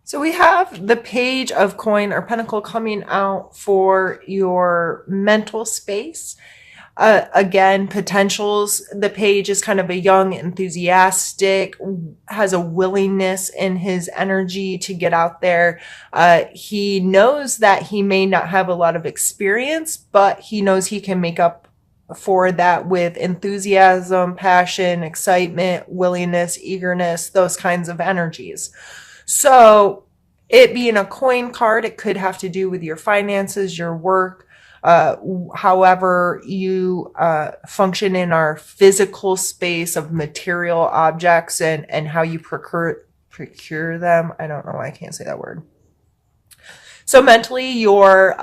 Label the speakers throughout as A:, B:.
A: So we have the page of coin or pentacle coming out for your mental space. Again, potentials. The page is kind of a young, enthusiastic, has a willingness in his energy to get out there. He knows that he may not have a lot of experience, but he knows he can make up for that with enthusiasm, passion, excitement, willingness, eagerness, those kinds of energies. So, it being a coin card, it could have to do with your finances, your work, uh, however you function in our physical space of material objects and how you procure them. I don't know why I can't say that word. So mentally, you're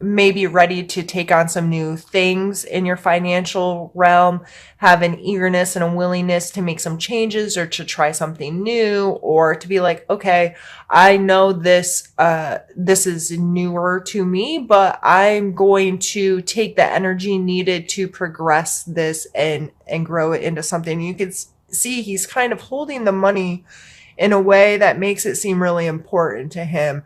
A: maybe ready to take on some new things in your financial realm, have an eagerness and a willingness to make some changes or to try something new, or to be like, okay, I know this is newer to me, but I'm going to take the energy needed to progress this and grow it into something. You can see he's kind of holding the money in a way that makes it seem really important to him,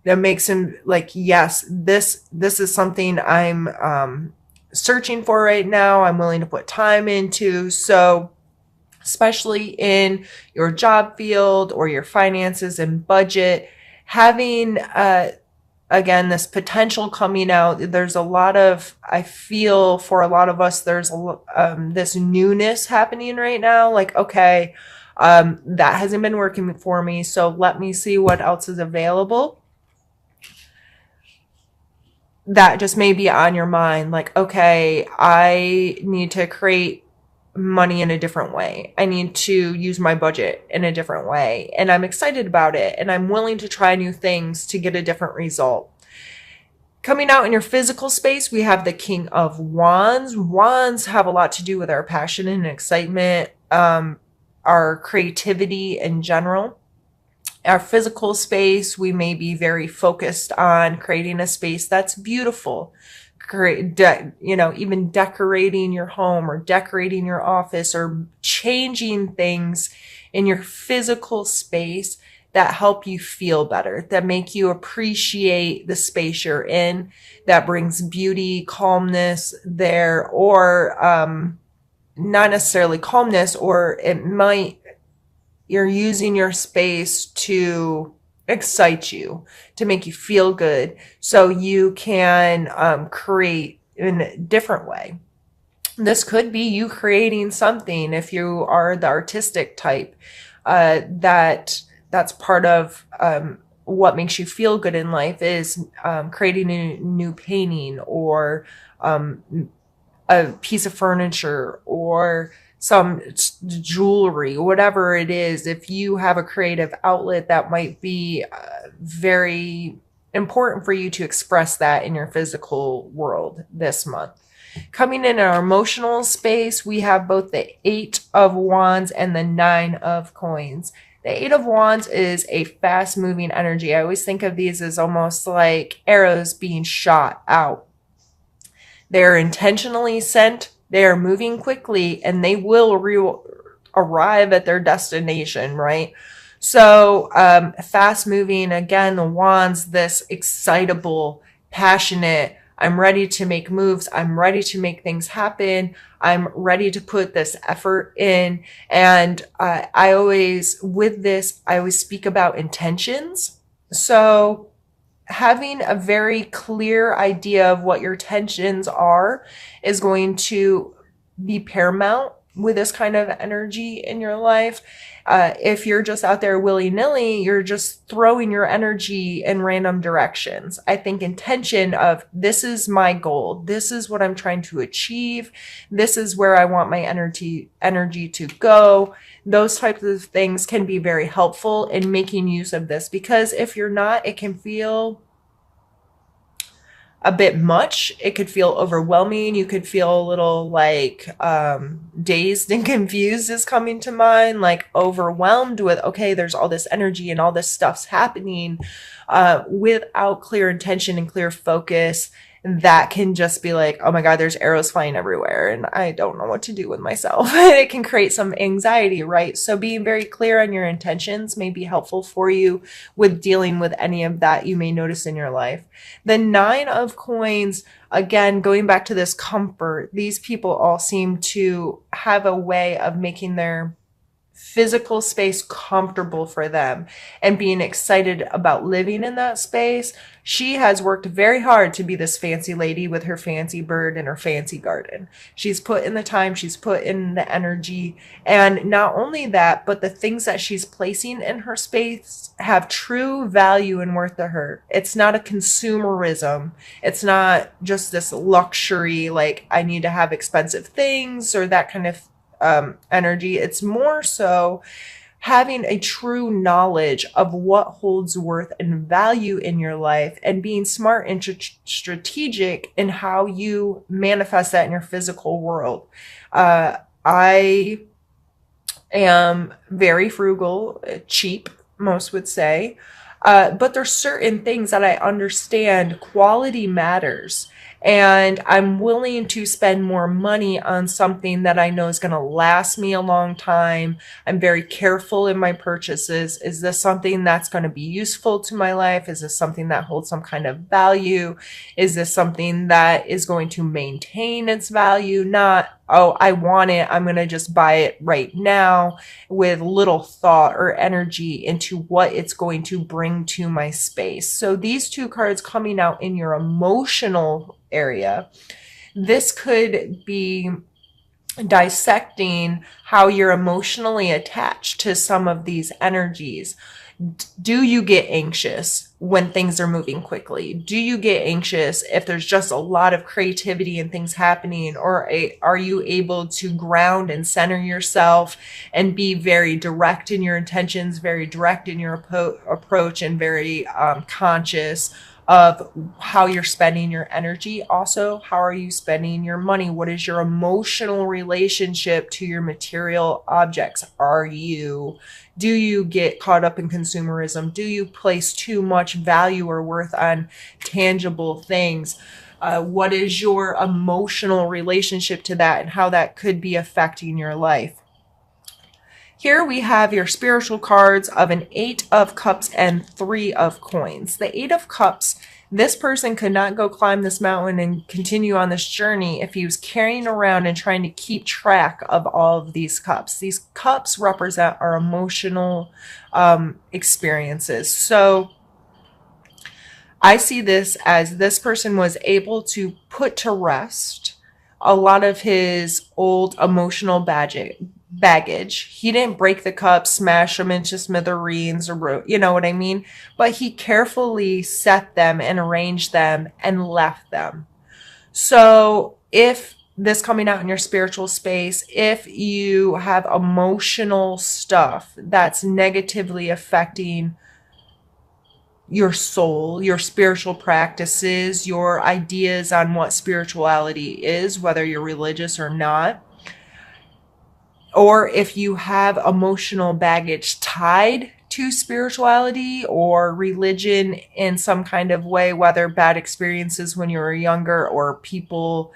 A: that makes him like, yes, this is something I'm searching for right now. I'm willing to put time into. So especially in your job field or your finances and budget, having again this potential coming out. There's a lot of, I feel for a lot of us, there's this newness happening right now. Like, okay, that hasn't been working for me, so let me see what else is available. That just may be on your mind. Like, okay, I need to create money in a different way. I need to use my budget in a different way. And I'm excited about it. And I'm willing to try new things to get a different result. Coming out in your physical space, we have the King of Wands. Wands have a lot to do with our passion and excitement, our creativity in general. Our physical space, we may be very focused on creating a space that's beautiful. Even decorating your home or decorating your office or changing things in your physical space that help you feel better, that make you appreciate the space you're in, that brings beauty, calmness there, or not necessarily calmness, or it might, you're using your space to excite you, to make you feel good, so you can create in a different way. This could be you creating something if you are the artistic type. That's part of what makes you feel good in life is creating a new painting or a piece of furniture or some jewelry, whatever it is. If you have a creative outlet, that might be very important for you to express that in your physical world this month. Coming in our emotional space, we have both the Eight of Wands and the Nine of Coins. The Eight of Wands is a fast moving energy. I always think of these as almost like arrows being shot out. They're intentionally sent, they are moving quickly, and they will arrive at their destination, right? So, fast moving, again, the Wands, this excitable, passionate, I'm ready to make moves. I'm ready to make things happen. I'm ready to put this effort in. And I always speak about intentions. So having a very clear idea of what your intentions are is going to be paramount with this kind of energy in your life. If you're just out there willy-nilly, you're just throwing your energy in random directions. I think intention of, this is my goal, this is what I'm trying to achieve, this is where I want my energy to go. Those types of things can be very helpful in making use of this, because if you're not, it can feel a bit much. It could feel overwhelming. You could feel a little like dazed and confused is coming to mind, like overwhelmed with, okay, there's all this energy and all this stuff's happening without clear intention and clear focus that can just be like, oh my God, there's arrows flying everywhere and I don't know what to do with myself. It can create some anxiety, right? So being very clear on your intentions may be helpful for you with dealing with any of that you may notice in your life. The Nine of Coins, again, going back to this comfort, these people all seem to have a way of making their physical space comfortable for them and being excited about living in that space. She has worked very hard to be this fancy lady with her fancy bird and her fancy garden. She's put in the time, she's put in the energy. And not only that, but the things that she's placing in her space have true value and worth to her. It's not a consumerism. It's not just this luxury, like I need to have expensive things or that kind of energy. It's more so having a true knowledge of what holds worth and value in your life and being smart and strategic in how you manifest that in your physical world. I am very frugal, cheap, most would say. But there's certain things that I understand quality matters. And I'm willing to spend more money on something that I know is going to last me a long time. I'm very careful in my purchases. Is this something that's going to be useful to my life? Is this something that holds some kind of value? Is this something that is going to maintain its value? Not, oh, I want it, I'm going to just buy it right now, with little thought or energy into what it's going to bring to my space. So these two cards coming out in your emotional area, this could be dissecting how you're emotionally attached to some of these energies. Do you get anxious when things are moving quickly? Do you get anxious if there's just a lot of creativity and things happening? Or are you able to ground and center yourself and be very direct in your intentions, very direct in your approach, and very conscious of how you're spending your energy? Also, how are you spending your money? What is your emotional relationship to your material objects? Do you get caught up in consumerism? Do you place too much value or worth on tangible things? What is your emotional relationship to that and how that could be affecting your life? Here we have your spiritual cards of an Eight of Cups and Three of Coins. The Eight of Cups, this person could not go climb this mountain and continue on this journey if he was carrying around and trying to keep track of all of these cups. These cups represent our emotional experiences. So I see this as this person was able to put to rest a lot of his old emotional baggage. He didn't break the cup, smash them into smithereens, or you know what I mean? But he carefully set them and arranged them and left them. So if this coming out in your spiritual space, if you have emotional stuff that's negatively affecting your soul, your spiritual practices, your ideas on what spirituality is, whether you're religious or not, or if you have emotional baggage tied to spirituality or religion in some kind of way, whether bad experiences when you were younger or people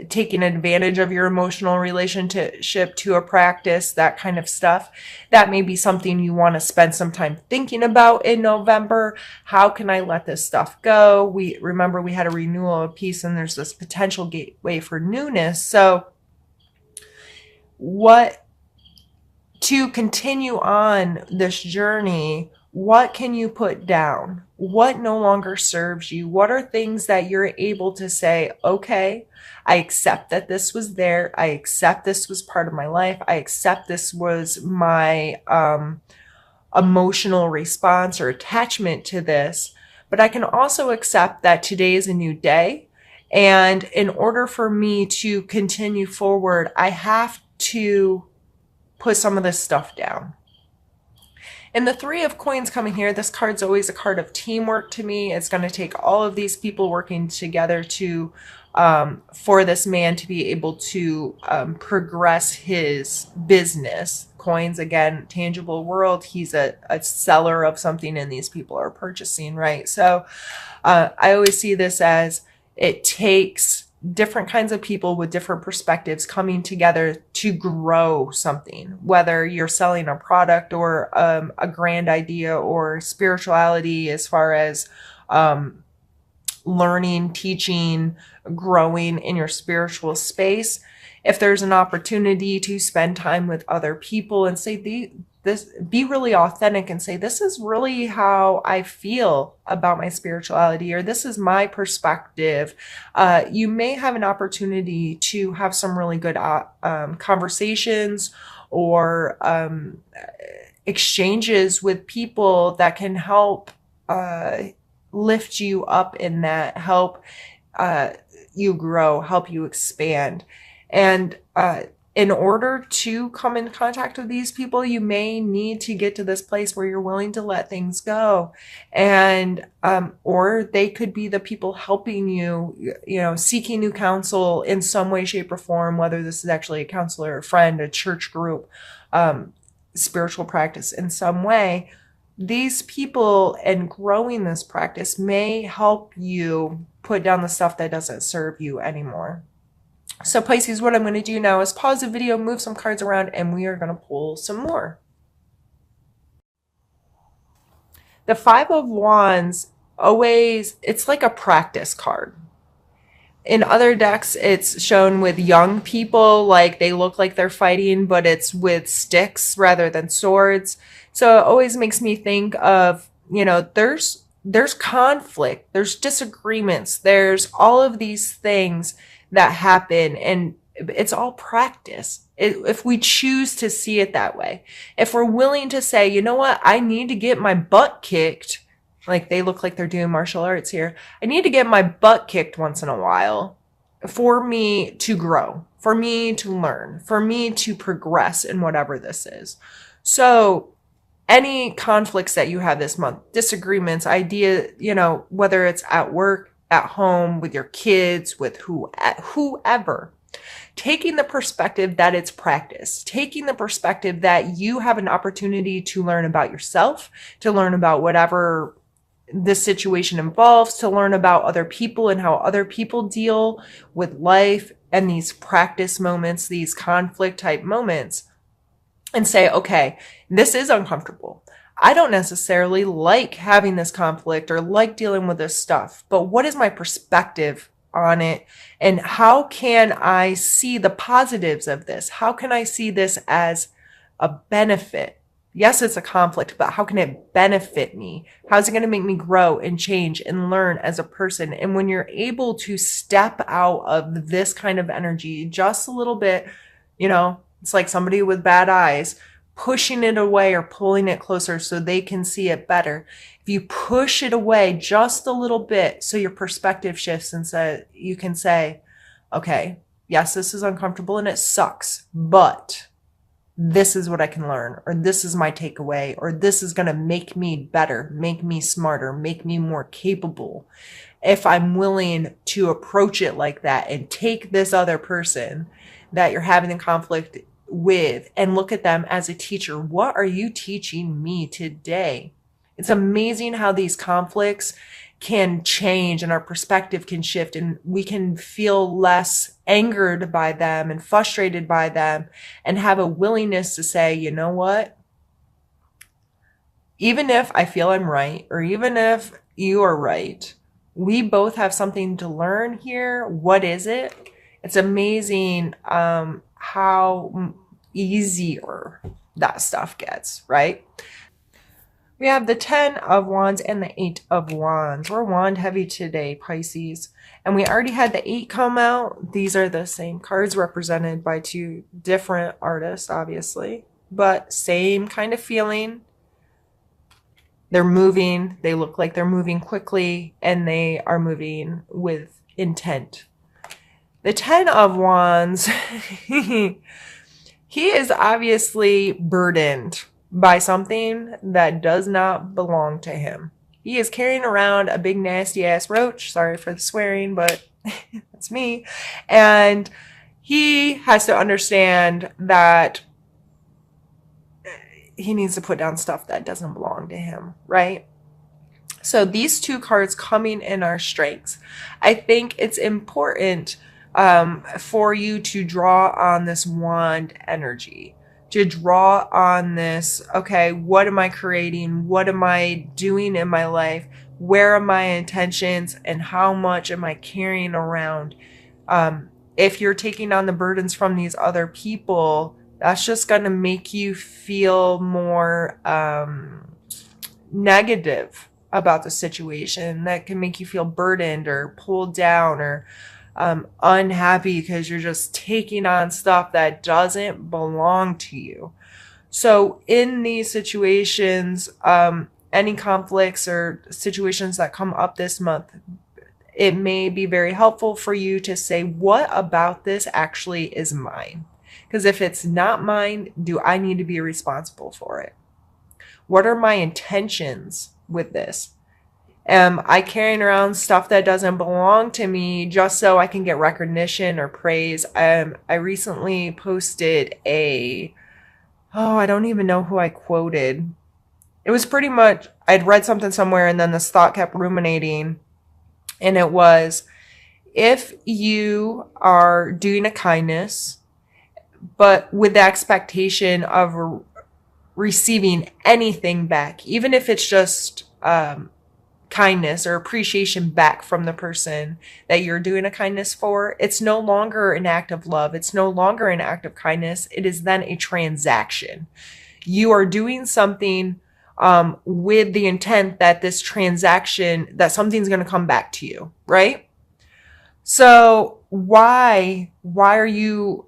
A: taking advantage of your emotional relationship to a practice, that kind of stuff, that may be something you want to spend some time thinking about in November. How can I let this stuff go? We had a renewal of peace, and there's this potential gateway for newness. So to continue on this journey, what can you put down? What no longer serves you? What are things that you're able to say, okay, I accept that this was there. I accept this was part of my life. I accept this was my emotional response or attachment to this. But I can also accept that today is a new day. And in order for me to continue forward, I have to put some of this stuff down. And the Three of Coins coming here, this card's always a card of teamwork to me. It's going to take all of these people working together to for this man to be able to progress his business. Coins, again, tangible world. He's a seller of something and these people are purchasing, right? So I always see this as it takes different kinds of people with different perspectives coming together to grow something, whether you're selling a product or a grand idea or spirituality as far as learning, teaching, growing in your spiritual space. If there's an opportunity to spend time with other people and say be really authentic and say, this is really how I feel about my spirituality, or this is my perspective. You may have an opportunity to have some really good conversations or exchanges with people that can help lift you up in that, help you grow, help you expand. And in order to come in contact with these people, you may need to get to this place where you're willing to let things go. And or they could be the people helping you, seeking new counsel in some way, shape, or form, whether this is actually a counselor, a friend, a church group, spiritual practice in some way. These people and growing this practice may help you put down the stuff that doesn't serve you anymore. So Pisces, what I'm going to do now is pause the video, move some cards around, and we are going to pull some more. The Five of Wands, always, it's like a practice card. In other decks, it's shown with young people, like they look like they're fighting, but it's with sticks rather than swords. So it always makes me think of, there's conflict, there's disagreements, there's all of these things that happen, and it's all practice. If we choose to see it that way, if we're willing to say, you know what, I need to get my butt kicked, like they look like they're doing martial arts here. I need to get my butt kicked once in a while for me to grow, for me to learn, for me to progress in whatever this is. So any conflicts that you have this month, disagreements, whether it's at work, at home, with your kids, with whoever, taking the perspective that it's practice, taking the perspective that you have an opportunity to learn about yourself, to learn about whatever this situation involves, to learn about other people and how other people deal with life and these practice moments, these conflict type moments, and say, okay, this is uncomfortable. I don't necessarily like having this conflict or like dealing with this stuff, but what is my perspective on it? And how can I see the positives of this? How can I see this as a benefit? Yes, it's a conflict, but how can it benefit me? How's it going to make me grow and change and learn as a person? And when you're able to step out of this kind of energy just a little bit, it's like somebody with bad eyes pushing it away or pulling it closer so they can see it better. If you push it away just a little bit so your perspective shifts and you can say, okay, yes, this is uncomfortable and it sucks, but this is what I can learn, or this is my takeaway, or this is going to make me better, make me smarter, make me more capable. If I'm willing to approach it like that and take this other person that you're having a conflict with and look at them as a teacher. What are you teaching me today? It's amazing how these conflicts can change and our perspective can shift and we can feel less angered by them and frustrated by them and have a willingness to say, you know what? Even if I feel I'm right, or even if you are right, we both have something to learn here. What is it? It's amazing how easier that stuff gets, right? We have the 10 of Wands and the 8 of Wands. We're wand heavy today, Pisces. And we already had the 8 come out. These are the same cards represented by two different artists, obviously, but same kind of feeling. They're moving. They look like they're moving quickly, and they are moving with intent. The 10 of Wands, he is obviously burdened. by something that does not belong to him. He is carrying around a big nasty ass roach. Sorry for the swearing, but that's me. And he has to understand that he needs to put down stuff that doesn't belong to him, right? So these two cards coming in are strengths. I think it's important for you to draw on this wand energy, to draw on this, okay, what am I creating? What am I doing in my life? Where are my intentions and how much am I carrying around? If you're taking on the burdens from these other people, that's just going to make you feel more negative about the situation. That can make you feel burdened or pulled down or unhappy because you're just taking on stuff that doesn't belong to you. So in these situations, any conflicts or situations that come up this month, it may be very helpful for you to say, what about this actually is mine? Because if it's not mine, do I need to be responsible for it? What are my intentions with this? Am I carrying around stuff that doesn't belong to me just so I can get recognition or praise? I recently posted I don't even know who I quoted. It was pretty much, I'd read something somewhere and then this thought kept ruminating. And it was, if you are doing a kindness, but with the expectation of receiving anything back, even if it's just kindness or appreciation back from the person that you're doing a kindness for, it's no longer an act of love. It's no longer an act of kindness. It is then a transaction. You are doing something with the intent that this transaction, that something's going to come back to you, right? So why are you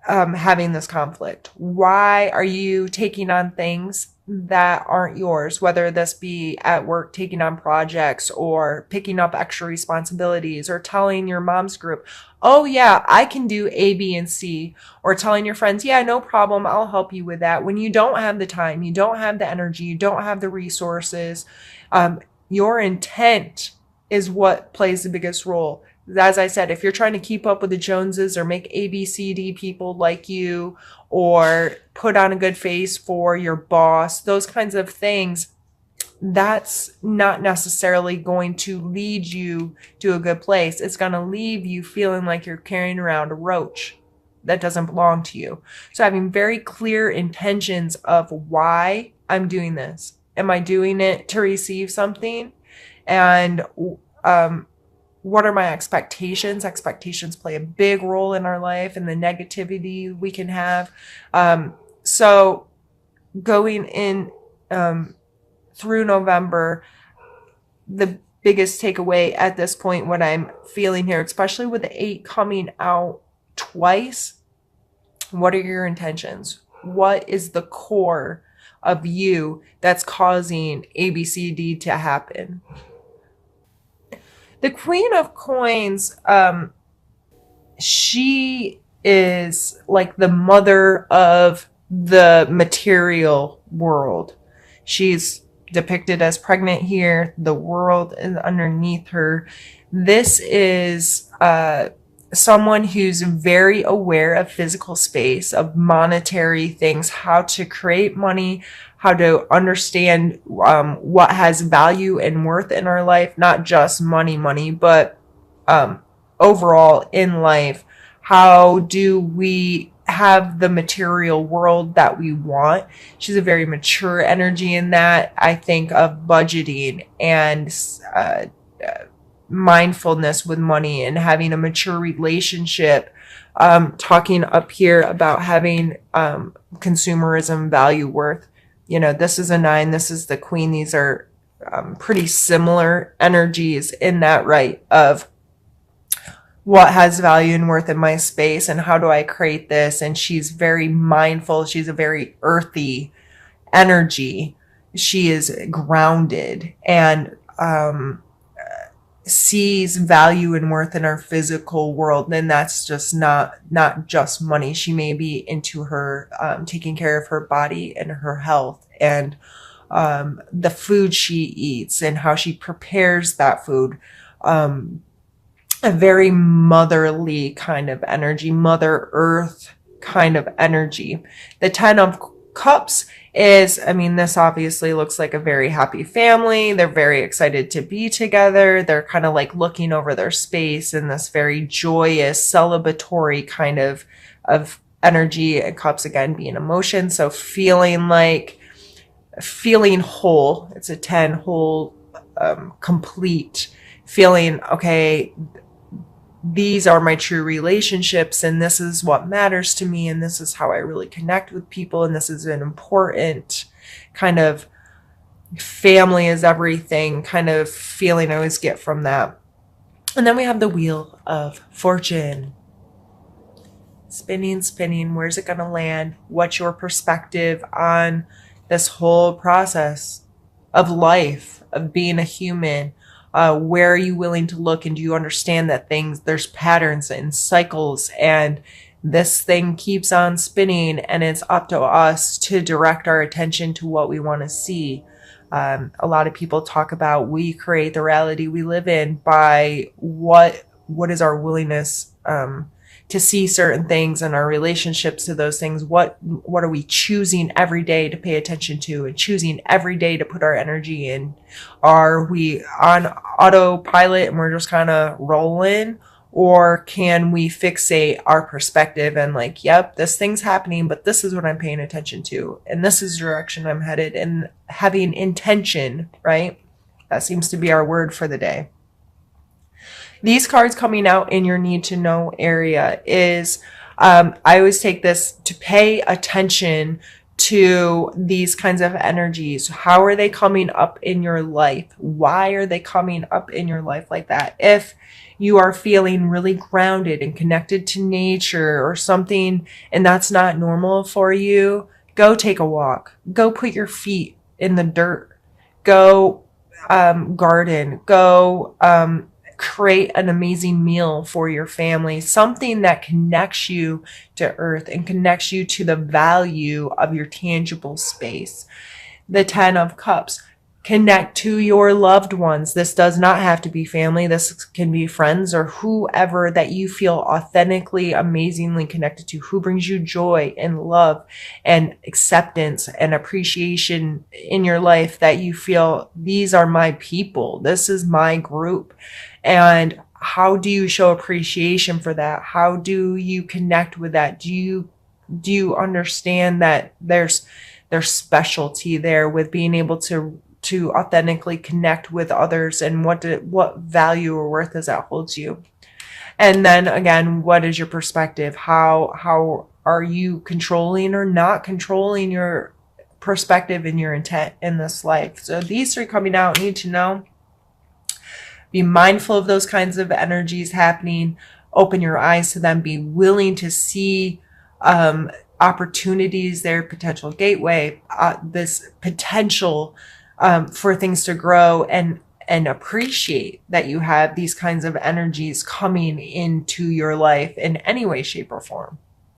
A: having this conflict? Why are you taking on things that aren't yours, whether this be at work, taking on projects or picking up extra responsibilities or telling your mom's group, oh yeah, I can do A, B, and C, or telling your friends, yeah, no problem, I'll help you with that. When you don't have the time, you don't have the energy, you don't have the resources, your intent is what plays the biggest role. As I said, if you're trying to keep up with the Joneses or make A, B, C, D people like you, or put on a good face for your boss, those kinds of things, that's not necessarily going to lead you to a good place. It's going to leave you feeling like you're carrying around a roach that doesn't belong to you. So having very clear intentions of why I'm doing this. Am I doing it to receive something? And what are my expectations? Expectations play a big role in our life and the negativity we can have. So going in through November, the biggest takeaway at this point, what I'm feeling here, especially with the 8 coming out twice, what are your intentions? What is the core of you that's causing ABCD to happen? The Queen of Coins, she is like the mother of the material world. She's depicted as pregnant here. The world is underneath her. This is someone who's very aware of physical space, of monetary things, how to create money, how to understand what has value and worth in our life, not just money, but overall in life. How do we have the material world that we want? She's a very mature energy in that. I think of budgeting and mindfulness with money and having a mature relationship. Talking up here about having consumerism, value, worth. You know, this is a 9, this is the Queen. These are pretty similar energies in that, right? Of what has value and worth in my space and how do I create this? And she's very mindful. She's a very earthy energy. She is grounded and sees value and worth in our physical world, then that's just not just money. She may be into her taking care of her body and her health, and the food she eats and how she prepares that food. A very motherly kind of energy, Mother Earth kind of energy. The 10 of Cups is, I mean, this obviously looks like a very happy family. They're very excited to be together. They're kind of like looking over their space in this very joyous, celebratory kind of energy. And Cups again being emotion. So feeling whole. It's a 10, whole, complete, feeling, okay, these are my true relationships, and this is what matters to me, and this is how I really connect with people, and this is an important kind of family is everything kind of feeling I always get from that. And then we have the Wheel of Fortune. Spinning, spinning. Where's it going to land? What's your perspective on this whole process of life, of being a human? Where are you willing to look, and do you understand that there's patterns and cycles, and this thing keeps on spinning, and it's up to us to direct our attention to what we want to see. A lot of people talk about we create the reality we live in by what is our willingness to see certain things and our relationships to those things. What are we choosing every day to pay attention to and choosing every day to put our energy in? Are we on autopilot and we're just kind of rolling? Or can we fixate our perspective and like, yep, this thing's happening, but this is what I'm paying attention to. And this is the direction I'm headed, and having intention, right? That seems to be our word for the day. These cards coming out in your need to know area is, I always take this to pay attention to these kinds of energies. How are they coming up in your life? Why are they coming up in your life like that? If you are feeling really grounded and connected to nature or something, and that's not normal for you, go take a walk. Go put your feet in the dirt. Go garden. Go create an amazing meal for your family, something that connects you to earth and connects you to the value of your tangible space. The 10 of Cups, connect to your loved ones. This does not have to be family. This can be friends or whoever that you feel authentically, amazingly connected to, who brings you joy and love and acceptance and appreciation in your life, that you feel these are my people. This is my group. And how do you show appreciation for that? How do you connect with that? Do you understand that there's specialty there with being able to authentically connect with others, and what value or worth does that holds you? And then again, what is your perspective? How are you controlling or not controlling your perspective and your intent in this life? So these three coming out, need to know. Be mindful of those kinds of energies happening. Open your eyes to them. Be willing to see opportunities there, potential gateway, this potential for things to grow, and appreciate that you have these kinds of energies coming into your life in any way, shape, or form.